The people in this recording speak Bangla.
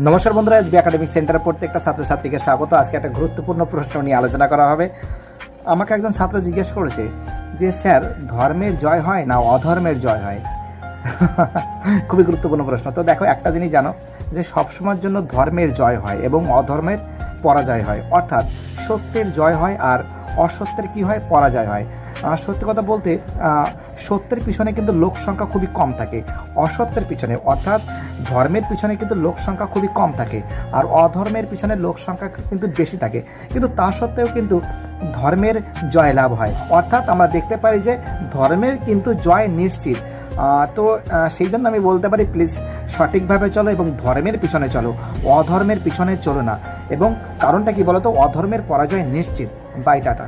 নমস্কার বন্ধুরা, এসবি একাডেমিক সেন্টারের প্রত্যেকটা ছাত্রছাত্রীকে স্বাগত। আজকে একটা গুরুত্বপূর্ণ প্রশ্ন নিয়ে আলোচনা করা হবে। আমাকে একজন ছাত্র জিজ্ঞেস করেছে যে স্যার, ধর্মের জয় হয় না অধর্মের জয় হয়? খুবই গুরুত্বপূর্ণ প্রশ্ন। তো দেখো, একটা জিনিস জানো যে সবসময়ের জন্য ধর্মের জয় হয় এবং অধর্মের পরাজয় হয়, অর্থাৎ সত্যের জয় হয় আর অসত্যের কি হয়, পরাজয় হয়। সত্যি কথা বলতে সত্যের পিছনে কিন্তু লোক সংখ্যা খুবই কম থাকে, অসত্যের পিছনে অর্থাৎ ধর্মের পিছনে কিন্তু লোক সংখ্যা খুবই কম থাকে, আর অধর্মের পিছনে লোক সংখ্যা কিন্তু বেশি থাকে। কিন্তু তা সত্ত্বেও কিন্তু ধর্মের জয় লাভ হয়, অর্থাৎ আমরা দেখতে পারি যে ধর্মের কিন্তু জয় নিশ্চিত। তো সেই জন্য আমি বলতে পারি, প্লিজ সঠিকভাবে চলো এবং ধর্মের পিছনে চলো, অধর্মের পিছনে চলো না। এবং কারণটা কি বলো তো, অধর্মের পরাজয় নিশ্চিত। Bye, tata.